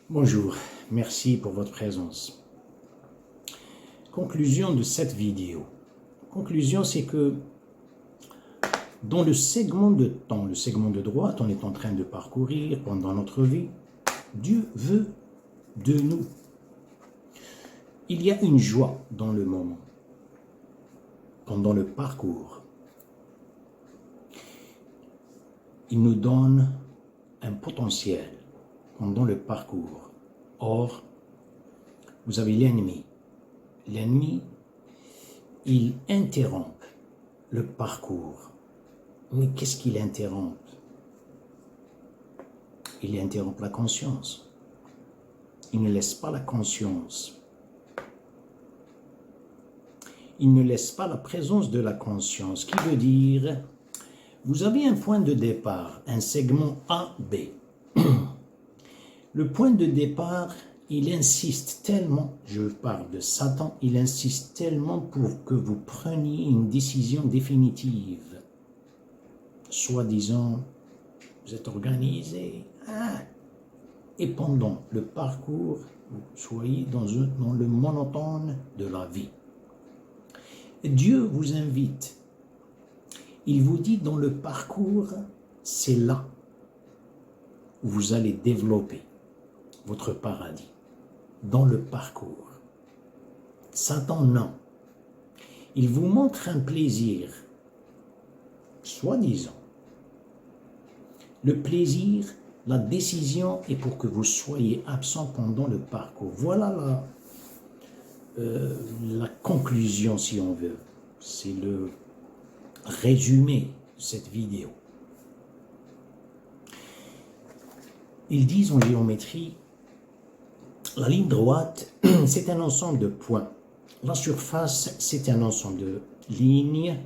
Bonjour, merci pour votre présence. Conclusion de cette vidéo. Conclusion, c'est que dans le segment de temps, le segment de droite, on est en train de parcourir pendant notre vie, Dieu veut de nous. Il y a une joie dans le moment, pendant le parcours. Il nous donne un potentiel pendant le parcours. Or, vous avez l'ennemi. L'ennemi, il interrompt le parcours. Mais qu'est-ce qu'il interrompt? Il interrompt la conscience. Il ne laisse pas la conscience. Il ne laisse pas la présence de la conscience, qui veut dire, vous avez un point de départ, un segment A, B. Le point de départ, il insiste tellement, je parle de Satan, il insiste tellement pour que vous preniez une décision définitive. Soi-disant, vous êtes organisé, et pendant le parcours, vous soyez dans le monotone de la vie. Dieu vous invite. Il vous dit dans le parcours, c'est là où vous allez développer votre paradis. Dans le parcours. Satan, non. Il vous montre un plaisir, soi-disant. Le plaisir, la décision est pour que vous soyez absent pendant le parcours. Voilà la conclusion, si on veut. C'est le résumé de cette vidéo. Ils disent en géométrie, la ligne droite, c'est un ensemble de points. La surface, c'est un ensemble de lignes.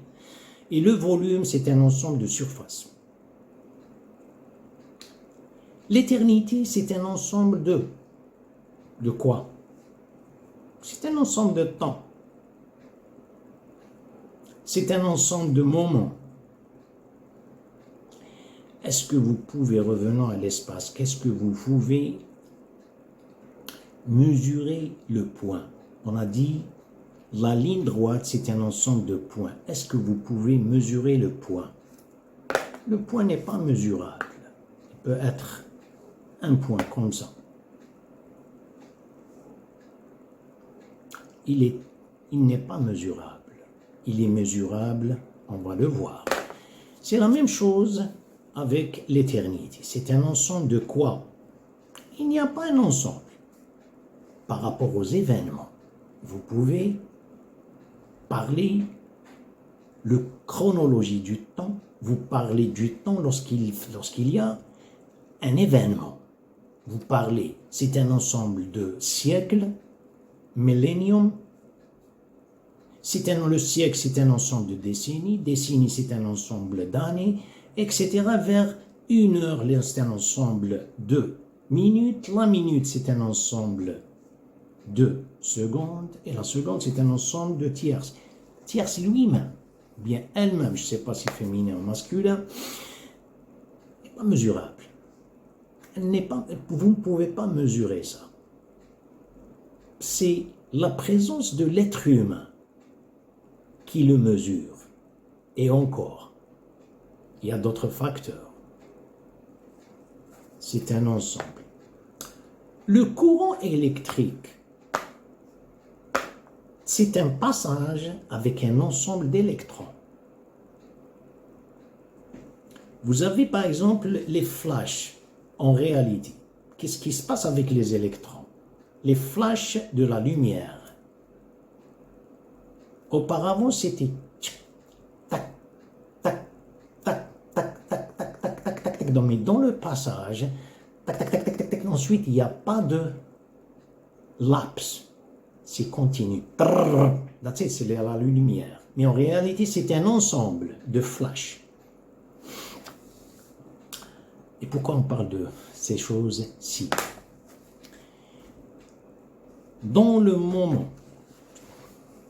Et le volume, c'est un ensemble de surfaces. L'éternité, c'est un ensemble de quoi? C'est un ensemble de temps. C'est un ensemble de moments. Est-ce que vous pouvez, revenant à l'espace, qu'est-ce que vous pouvez mesurer le point? On a dit, la ligne droite, c'est un ensemble de points. Est-ce que vous pouvez mesurer le point? Le point n'est pas mesurable. Il peut être un point comme ça. Il n'est pas mesurable. Il est mesurable, on va le voir. C'est la même chose avec l'éternité. C'est un ensemble de quoi? Il n'y a pas un ensemble. Par rapport aux événements, vous pouvez parler la chronologie du temps, vous parlez du temps lorsqu'il y a un événement. Vous parlez, c'est un ensemble de siècles, millénium. Le siècle, c'est un ensemble de décennies. Décennies, c'est un ensemble d'années, etc. Vers une heure, c'est un ensemble de minutes. La minute, c'est un ensemble de secondes. Et la seconde, c'est un ensemble de tierces. Tierce lui-même, bien elle-même, je ne sais pas si féminin ou masculin, n'est pas mesurable. Vous ne pouvez pas mesurer ça. C'est la présence de l'être humain qui le mesure. Et encore, il y a d'autres facteurs. C'est un ensemble. Le courant électrique, c'est un passage avec un ensemble d'électrons. Vous avez par exemple les flashs en réalité. Qu'est-ce qui se passe avec les électrons? Les flashs de la lumière. Auparavant, c'était tac, tac, tac, tac, tac, tac, tac, tac, tac, tac. Mais dans le passage, tac, tac, tac, tac, tac, tac. Ensuite, il n'y a pas de laps. C'est continu. C'est la lumière. Mais en réalité, c'est un ensemble de flashs. Et pourquoi on parle de ces choses-ci? Dans le moment,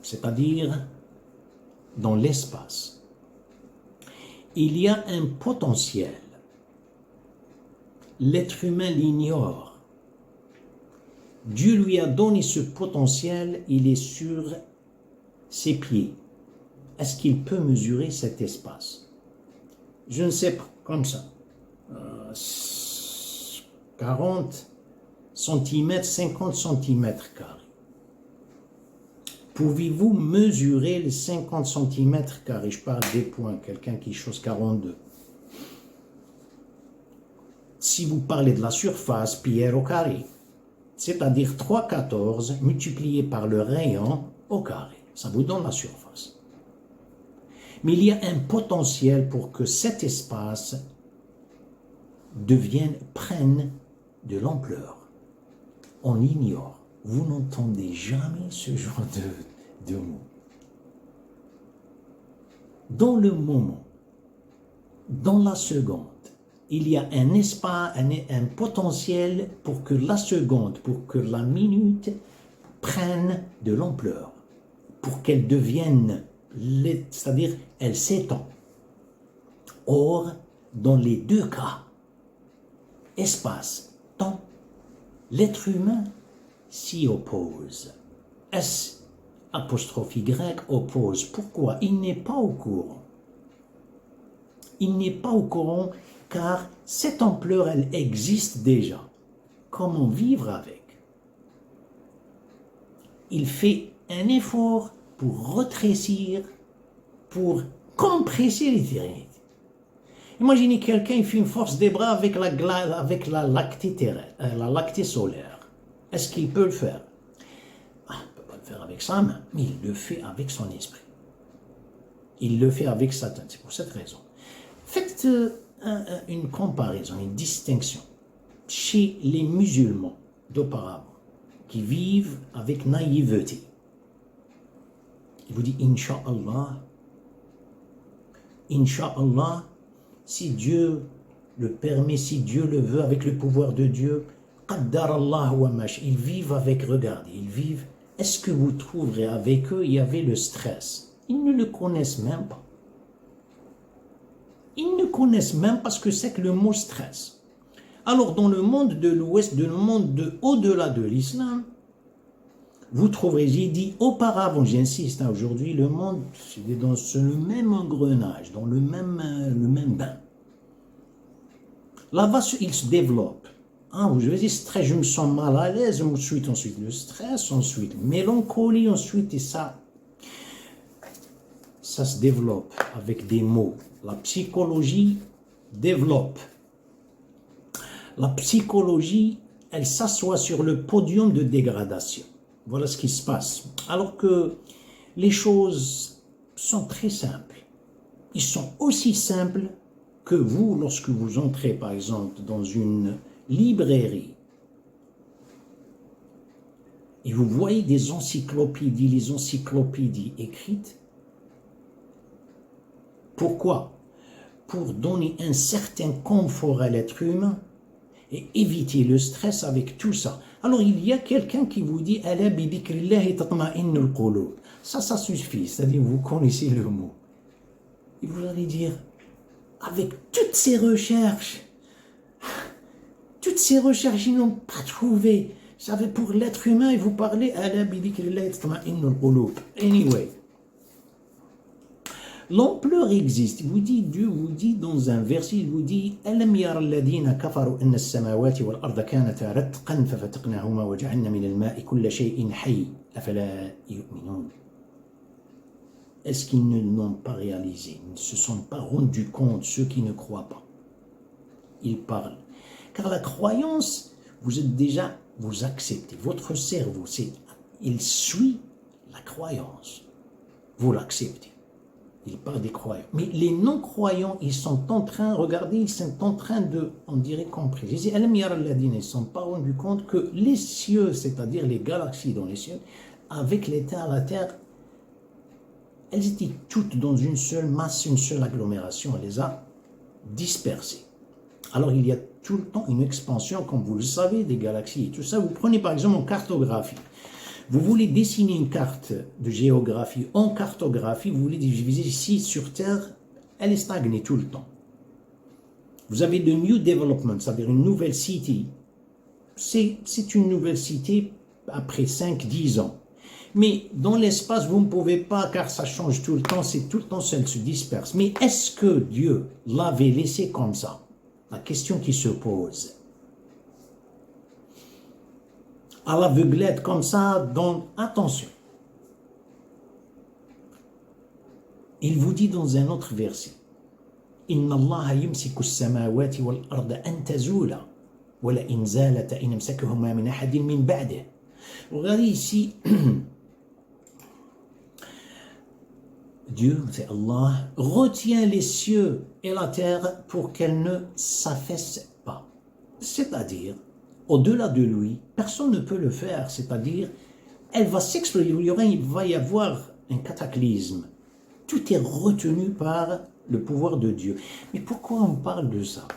c'est-à-dire dans l'espace, il y a un potentiel. L'être humain l'ignore. Dieu lui a donné ce potentiel, il est sur ses pieds. Est-ce qu'il peut mesurer cet espace? Je ne sais pas, comme ça. 40 cm, 50 cm carrés. Pouvez-vous mesurer les 50 cm carrés? Je parle des points, quelqu'un qui chose 42. Si vous parlez de la surface, pierre au carré, c'est-à-dire 3,14 multiplié par le rayon au carré. Ça vous donne la surface. Mais il y a un potentiel pour que cet espace prenne de l'ampleur. On l'ignore. Vous n'entendez jamais ce genre de mots. Dans le moment, dans la seconde, il y a un espace, un potentiel pour que la seconde, pour que la minute prenne de l'ampleur, pour qu'elle devienne, c'est-à-dire elle s'étend. Or, dans les deux cas, espace, temps, l'être humain s'y oppose. S apostrophe Y oppose. Pourquoi? Il n'est pas au courant. Il n'est pas au courant car cette ampleur, elle existe déjà. Comment vivre avec? Il fait un effort pour rétrécir, pour compresser l'éternité. Imaginez quelqu'un qui fait une force des bras avec la lactée terrestre, la lactée solaire. Est-ce qu'il peut le faire? Il ne peut pas le faire avec sa main, mais il le fait avec son esprit. Il le fait avec Satan, c'est pour cette raison. Faites une comparaison, une distinction chez les musulmans d'auparavant qui vivent avec naïveté. Il vous dit Inch'Allah, Inch'Allah, si Dieu le permet, si Dieu le veut, avec le pouvoir de Dieu, Qaddar Allah wa mash, ils vivent avec, regardez, ils vivent. Est-ce que vous trouverez avec eux, il y avait le stress? Ils ne le connaissent même pas. Ils ne connaissent même pas ce que c'est que le mot stress. Alors, dans le monde de l'Ouest, dans le monde au-delà de l'islam, vous trouverez, j'ai dit auparavant, j'insiste, aujourd'hui, le monde, c'est dans le même engrenage, dans le même bain. Là-bas, il se développe. Je vais dire stress, je me sens mal à l'aise, ensuite le stress, ensuite mélancolie, ensuite, et ça se développe avec des mots. La psychologie développe. La psychologie, elle s'assoit sur le podium de dégradation. Voilà ce qui se passe. Alors que les choses sont très simples. Ils sont aussi simples que vous, lorsque vous entrez, par exemple, dans une librairie et vous voyez des encyclopédies, les encyclopédies écrites. Pourquoi? Pour donner un certain confort à l'être humain et éviter le stress avec tout ça. Alors il y a quelqu'un qui vous dit ça suffit, c'est-à-dire vous connaissez le mot. Et vous allez dire, avec toutes ces recherches, ils n'ont pas trouvé. Ça veut pour l'être humain et vous parlez anyway. L'ampleur existe. Dieu vous dit dans un verset, il vous dit أَلَمْ يَرَ الَّذِينَ كَفَرُوا أَنَّ السَّمَاوَاتِ وَالْأَرْضَ كَانَتَا رَتْقًا فَفَتَقْنَاهُمَا وَجَعَلْنَا مِنَ الْمَاءِ كُلَّ شَيْءٍ حَيٍّ أَفَلَا يُؤْمِنُونَ. Est-ce qu'ils ne l'ont pas réalisé? Ils ne se sont pas rendus compte, ceux qui ne croient pas. Ils parlent. Car la croyance, vous acceptez. Votre cerveau, il suit la croyance. Vous l'acceptez. Il parle des croyants. Mais les non-croyants, ils sont en train, regardez, ils sont en train de, on dirait, compris. Ils ne sont pas rendus compte que les cieux, c'est-à-dire les galaxies dans les cieux, avec la Terre, elles étaient toutes dans une seule masse, une seule agglomération. Elle les a dispersées. Alors il y a tout le temps une expansion, comme vous le savez, des galaxies et tout ça. Vous prenez par exemple en cartographie. Vous voulez dessiner une carte de géographie en cartographie, vous voulez diviser ici sur Terre, elle est stagnée tout le temps. Vous avez de new development, c'est-à-dire une nouvelle city c'est une nouvelle cité après 5-10 ans. Mais dans l'espace, vous ne pouvez pas, car ça change tout le temps, c'est tout le temps, ça se disperse. Mais est-ce que Dieu l'avait laissé comme ça? La question qui se pose. À l'aveuglette comme ça, donc attention. Il vous dit dans un autre verset, Inna Allah yumsiku as-samawati wal arda an tazula wa la in zalata in amsakahuma min ahadin min ba'dih. Regardez ici, Dieu, c'est Allah, retient les cieux et la terre pour qu'elles ne s'affaissent pas. C'est-à-dire, au-delà de lui, personne ne peut le faire. C'est-à-dire, elle va s'exploser, il va y avoir un cataclysme. Tout est retenu par le pouvoir de Dieu. Mais pourquoi on parle de ça?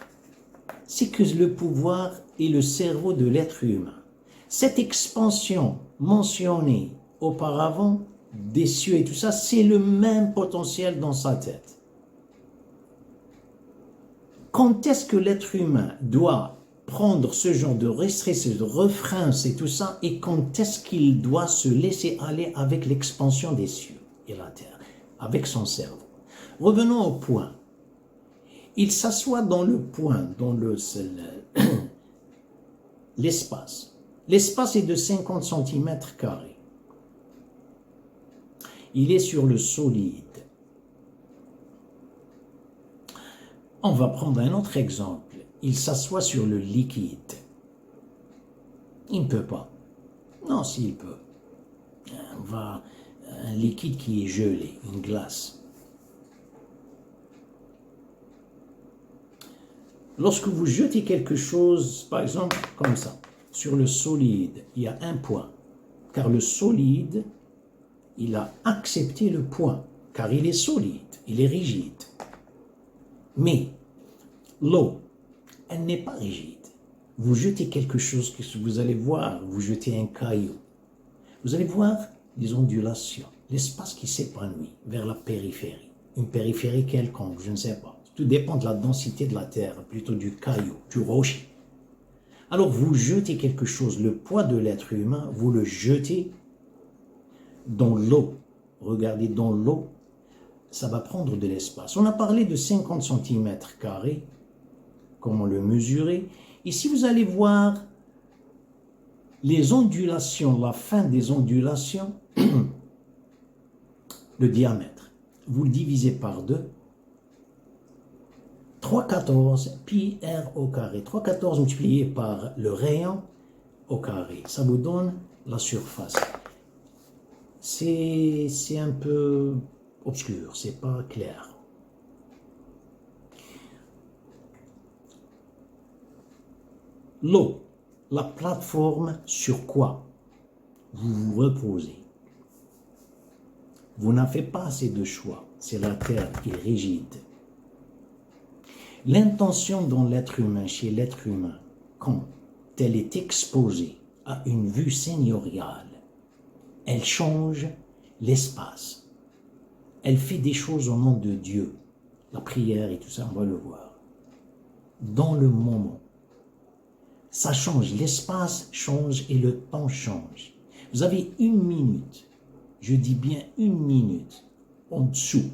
C'est que le pouvoir est le cerveau de l'être humain. Cette expansion mentionnée auparavant, des cieux et tout ça, c'est le même potentiel dans sa tête. Quand est-ce que l'être humain doit prendre ce genre de restriction, de refrain, et tout ça, et quand est-ce qu'il doit se laisser aller avec l'expansion des cieux et la terre, avec son cerveau? Revenons au point. Il s'assoit dans le point, dans l'espace. L'espace est de 50 cm². Il est sur le solide. On va prendre un autre exemple. Il s'assoit sur le liquide. Il ne peut pas. Non, s'il peut. Un liquide qui est gelé, une glace. Lorsque vous jetez quelque chose, par exemple, comme ça, sur le solide, il y a un point. Car le solide, il a accepté le point, car il est solide, il est rigide. Mais l'eau, elle n'est pas rigide. Vous jetez quelque chose que vous allez voir, vous jetez un caillou. Vous allez voir les ondulations, l'espace qui s'épanouit vers la périphérie. Une périphérie quelconque, je ne sais pas. Tout dépend de la densité de la terre, plutôt du caillou, du rocher. Alors vous jetez quelque chose, le poids de l'être humain, vous le jetez dans l'eau. Regardez, dans l'eau, ça va prendre de l'espace. On a parlé de 50 cm², comment le mesurer. Ici, vous allez voir les ondulations, la fin des ondulations, le diamètre. Vous le divisez par 2. 314 pi r au carré. 314 multiplié par le rayon au carré. Ça vous donne la surface. C'est un peu obscur, c'est pas clair. L'eau, la plateforme sur quoi vous vous reposez. Vous n'avez pas assez de choix. C'est la terre qui est rigide. L'intention dans l'être humain, chez l'être humain, quand elle est exposée à une vue seigneuriale, elle change l'espace. Elle fait des choses au nom de Dieu. La prière et tout ça, on va le voir. Dans le moment, ça change. L'espace change et le temps change. Vous avez 1 minute, je dis bien 1 minute, en dessous,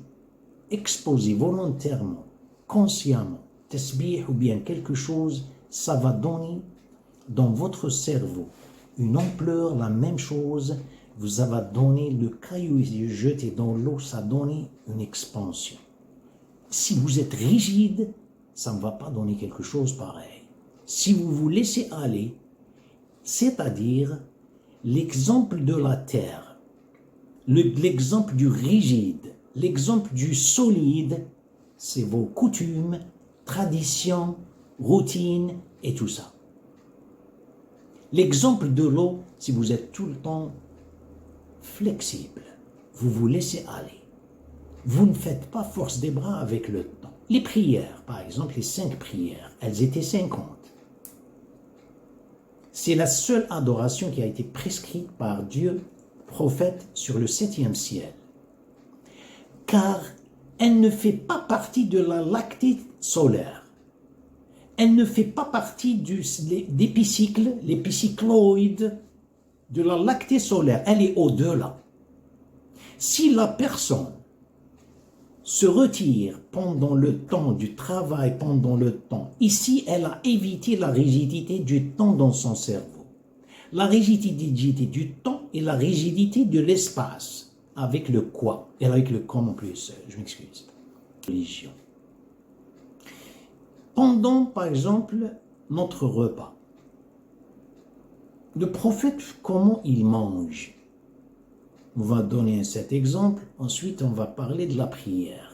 exposé volontairement, consciemment, tasbih ou bien quelque chose, ça va donner dans votre cerveau une ampleur, la même chose. Vous avez donné le caillou jeté dans l'eau, ça donne une expansion. Si vous êtes rigide, ça ne va pas donner quelque chose pareil. Si vous vous laissez aller, c'est-à-dire l'exemple de la terre, l'exemple du rigide, l'exemple du solide, c'est vos coutumes, traditions, routines et tout ça. L'exemple de l'eau, si vous êtes tout le temps flexible, vous vous laissez aller. Vous ne faites pas force des bras avec le temps. Les prières, par exemple, les 5 prières, elles étaient 50. C'est la seule adoration qui a été prescrite par Dieu, prophète, sur le 7e ciel. Car elle ne fait pas partie de la lactée solaire. elle ne fait pas partie des piscicles, les piscicloïdes de la lactée solaire. Elle est au-delà. Si la personne se retire pendant le temps du travail, pendant le temps, ici, elle a évité la rigidité du temps dans son cerveau. La rigidité du temps et la rigidité de l'espace, avec le quoi, et avec le comment plus, je m'excuse. Religion. Pendant, par exemple, notre repas, le prophète, comment il mange? On va donner cet exemple, ensuite on va parler de la prière.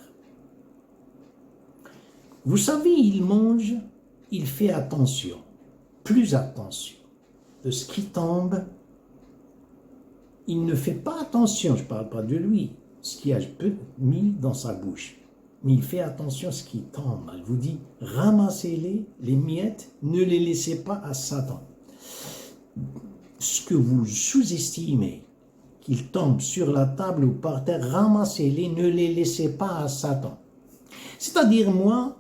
Vous savez, il mange, il fait attention, plus attention de ce qui tombe. Il ne fait pas attention, je ne parle pas de lui, ce qu'il a mis dans sa bouche. Mais il fait attention à ce qui tombe. Elle vous dit, ramassez-les, les miettes, ne les laissez pas à Satan. Ce que vous sous-estimez, qu'ils tombent sur la table ou par terre, ramassez-les, ne les laissez pas à Satan. C'est-à-dire, moi,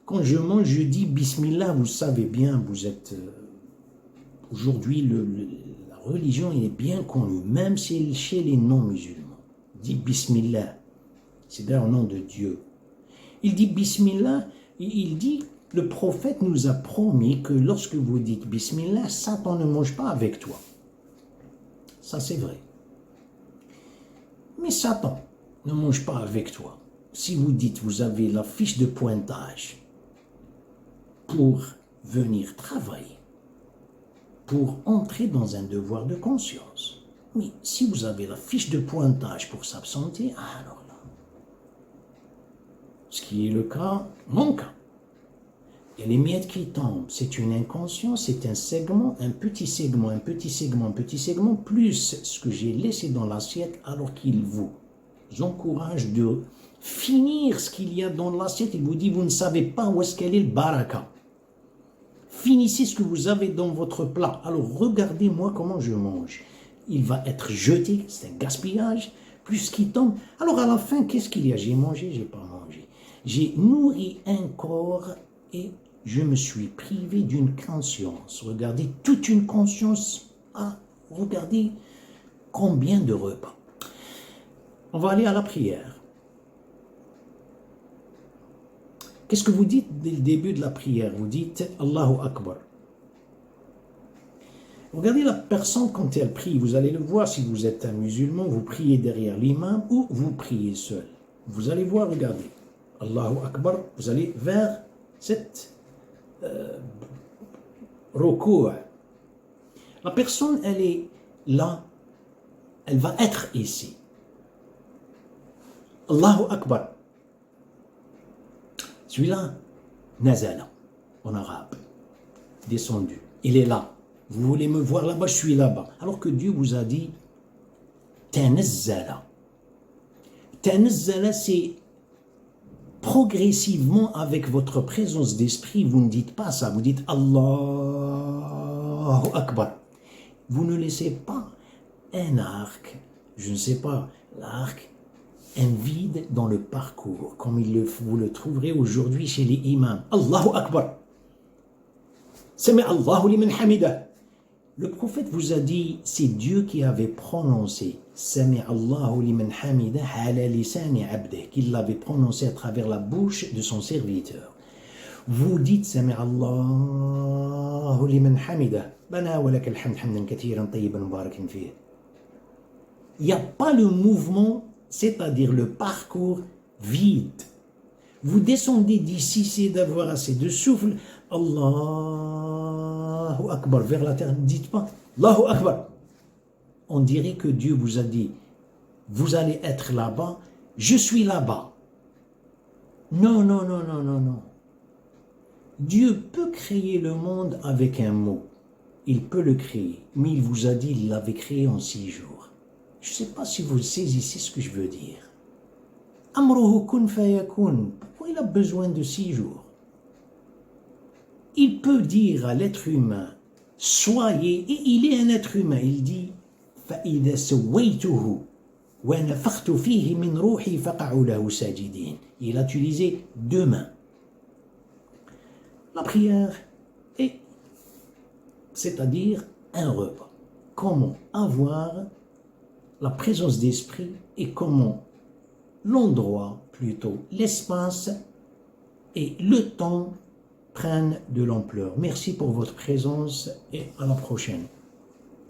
quand je mange, je dis Bismillah, vous savez bien, vous êtes... aujourd'hui, la religion est bien connue, même chez les non-musulmans. Dit Bismillah, c'est-à-dire au nom de Dieu. Il dit Bismillah, il dit, le prophète nous a promis que lorsque vous dites Bismillah, Satan ne mange pas avec toi. Ça, c'est vrai. Mais Satan ne mange pas avec toi. Si vous dites, vous avez la fiche de pointage pour venir travailler, pour entrer dans un devoir de conscience. Mais si vous avez la fiche de pointage pour s'absenter, alors là, ce qui est le cas, mon cas. Il y a les miettes qui tombent, c'est une inconscience, c'est un segment, un petit segment, un petit segment, un petit segment, plus ce que j'ai laissé dans l'assiette alors qu'il vous encourage de finir ce qu'il y a dans l'assiette. Il vous dit, vous ne savez pas où est-ce qu'elle est le baraka. Finissez ce que vous avez dans votre plat. Alors regardez-moi comment je mange. Il va être jeté, c'est un gaspillage, plus ce qui tombe. Alors à la fin, qu'est-ce qu'il y a? J'ai mangé, j'ai pas mangé. J'ai nourri un corps et je me suis privé d'une conscience. Regardez, toute une conscience. Ah, regardez combien de repas. On va aller à la prière. Qu'est-ce que vous dites dès le début de la prière? Vous dites Allahu Akbar. Regardez la personne quand elle prie. Vous allez le voir si vous êtes un musulman, vous priez derrière l'imam ou vous priez seul. Vous allez voir, regardez. Allahu Akbar, vous allez vers cette recours. La personne, elle est là, elle va être ici. Allahu Akbar. Celui-là, nazala, en arabe, descendu. Il est là. Vous voulez me voir là-bas, je suis là-bas. Alors que Dieu vous a dit, tanazzala. Tanazzala, c'est progressivement, avec votre présence d'esprit, vous ne dites pas ça, vous dites Allahu Akbar. Vous ne laissez pas un arc, je ne sais pas, l'arc, un vide dans le parcours, comme vous le trouverez aujourd'hui chez les imams. Allahu Akbar. Sami Allahu liman hamidah. Le prophète vous a dit, c'est Dieu qui avait prononcé Sami Allahu liman hamidah ala lisani abdih, qu'il l'avait prononcé à travers la bouche de son serviteur. Vous dites Sami Allahu liman hamidah, bana wa lakal hamd hamdan kathiran tayyiban mubarakan fih. Il n'y a pas le mouvement, c'est-à-dire le parcours vide. Vous descendez d'ici, c'est d'avoir assez de souffle. Allahu Akbar, vers la terre. Ne dites pas Allahu Akbar. On dirait que Dieu vous a dit, vous allez être là-bas, je suis là-bas. Non, non, non, non, non, non. Dieu peut créer le monde avec un mot. Il peut le créer, mais il vous a dit, il l'avait créé en 6 jours. Je ne sais pas si vous saisissez ce que je veux dire. Amruhu kun fayakun. Pourquoi il a besoin de 6 jours? Il peut dire à l'être humain, soyez, et il est un être humain. Il dit, فَإِذَا سَوَّيْتُهُ وَنَفَخْتُ فِيهِ مِنْ رُوحِي فَقَعُوا لَهُ سَاجِدِينَ. Il a utilisé 2 mains. La prière est, c'est-à-dire un repas. Comment avoir la présence d'esprit et comment l'endroit, plutôt l'espace et le temps prennent de l'ampleur. Merci pour votre présence et à la prochaine.